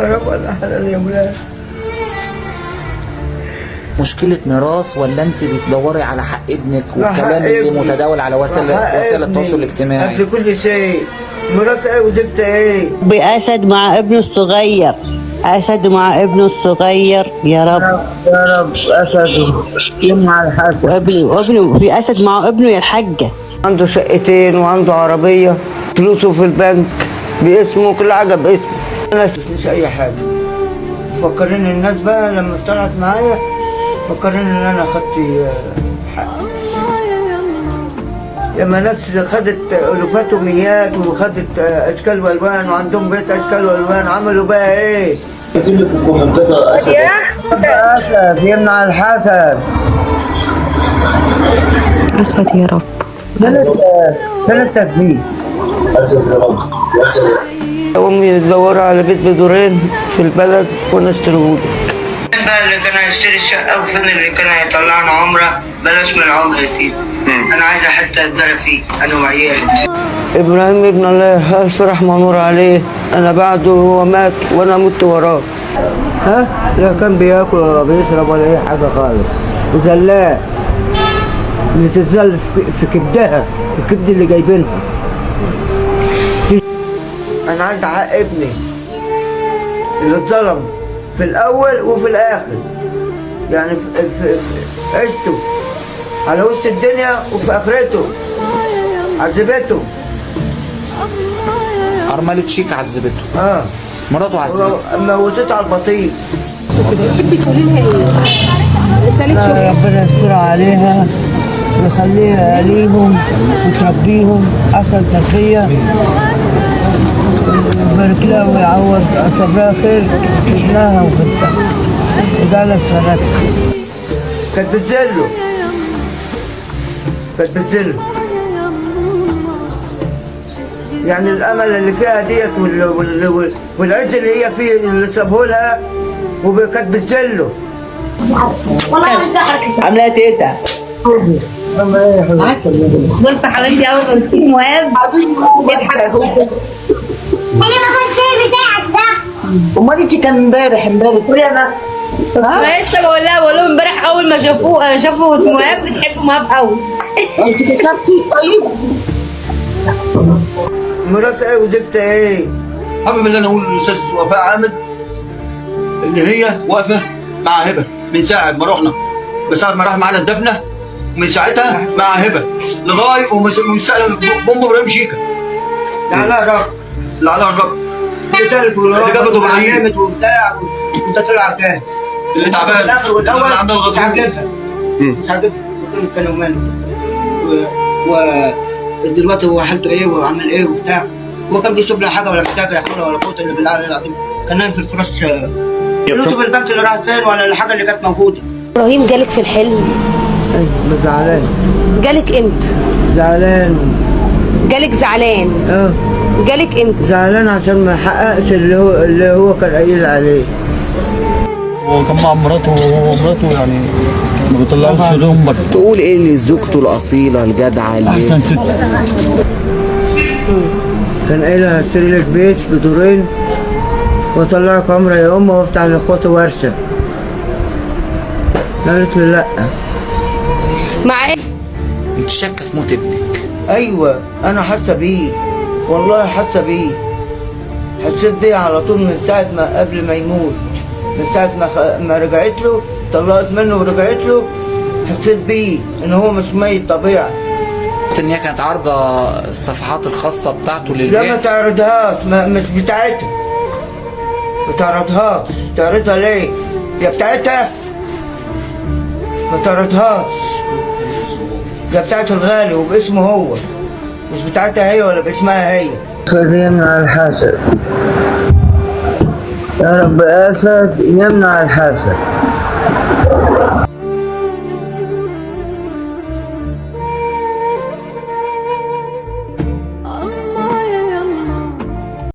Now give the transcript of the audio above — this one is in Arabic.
حرام ولا حلال يا ولاد؟ مشكلة ميراث ولا انت بتدوري على حق ابنك والكلام اللي ابني. متداول على وسائل التواصل الاجتماعي؟ قبل كل شيء مرات ايه وزفت ايه؟ بأسد مع ابنه الصغير، أسد مع ابنه الصغير يا رب. يا رب أسد يمنع الحسد. وابنه في أسد مع ابنه يا الحاجة. عنده شقتين وعنده عربية، فلوسه في البنك باسمه، كل حاجة باسمه. أنا مش أي حاجة. فكرين الناس بقى لما طلعت معايا فكرين إن أنا أخدت حق. لما ناس خدت ألوفات وميات وخدت أشكال وألوان وعندهم بيت أشكال وألوان، عملوا بقى إيه؟ اللي في منطقة أسد. أسد يمنع الحسد. أسد يا رب. بلد تدبيس. أسد يا رب. أسد. أمي تدور على بيت بدورين في البلد وأنا اشتريهولك. فين بقى اللي كان هيشتري الشقة وفين اللي كان هيطلعنا عمرة؟ بلاش من العمرة يا سيدي. أنا عايزة حتة أتدرى فيه أنا وعيالي. إبراهيم ابن الله ألف رحمة ونور عليه، أنا بعده وهو مات وأنا مت وراه. ها؟ لا كان بياكل ولا بيشرب ولا أي حاجة خالص، وزلاق بتتزل في كبدها، الكبد اللي جايبينها. أنا عايز حق ابني اللي اتظلم في الأول وفي الآخر، يعني في عيشته على وسط الدنيا وفي آخرته عذبته. أرملة شيك عذبته. مراته عذبته. موتته على البطيء. تحبي تقولي لها ايه؟ رسالة شكر. ربنا يستر عليها ويخليها ليهم وتربيهم أحسن تربية، ويبارك لها ويعوض صبرها خير في ابنها وبنتها وجعلها في سنتها. كانت بتذله، كانت بتذله، يعني الامل اللي فيها ديت والعز اللي هي فيه اللي سابه لها وكانت بتذله. عاملة ايه تيتا؟ بص حبيبتي اول ما بتيجي مهاب بيضحك اهو. انا بابا الشاي بتاعك ده. امال انت كان امبارح قولي انا. لسه بقول لهم امبارح اول ما شافوا مهاب بتحب مهاب قوي. انت كتفتي طيب؟ مرات ايه وزفت ايه؟ حابب ان انا اقول للاستاذ وفاء عامد ان هي واقفه مع هبه من ساعه ما رحنا، من ساعه ما راح معانا الدفنه، ومن ساعتها مع هبه لغايه ومن ساعه بوم ابراهيم شيكا. على الرب. على الرب. اللي جابته ابراهيم وبتاع وانت طلع كام؟ اللي تعبان والاول اللي عنده الغضروف. مش عارف كانوا ماله ودلوقتي هو حالته ايه وعمل ايه وبتاع، هو كان بيشوف لا حاجه ولا محتاج لا حول ولا قوه الا بالله العلي العظيم. كان نايم في الفراش، فلوسه في البنك اللي راحت فين ولا الحاجه اللي كانت موجوده. ابراهيم جالك في الحلم؟ ايوه زعلان. جالك امتى؟ زعلان. جالك زعلان؟ جالك امتى؟ زعلان عشان ما حققش اللي هو كان قايل عليه. هو كان مع مراته ومراته يعني ما بيطلعوش سلوم برضه. تقول ايه لزوجته الاصيله الجدعه اللي احسن ست. كان قايل هشتري لك بيت بدورين واطلعك عمره يا امه وافتح لاخواتي ورشه. قالت له لا. مع ايه؟ انت شاكه في موت ابنك؟ ايوه انا حاسه بيه، والله حاسه بيه، حسيت بيه على طول من ساعه ما قبل ما يموت، من ساعه ما رجعت له، طلقت منه ورجعت له، حسيت بيه ان هو مش ميت طبيعي. ان هي كانت عارضه الصفحات الخاصه بتاعته لا ما تعرضهاش، مش بتاعتها، ما تعرضهاش. تعرضها ليه؟ هي بتاعتها؟ ما تعرضهاش، هي بتاعت الغالي وباسمه هو، مش بتاعتها هي ولا باسمها هي. يمنع الحسد يا رب، أسد يمنع الحسد.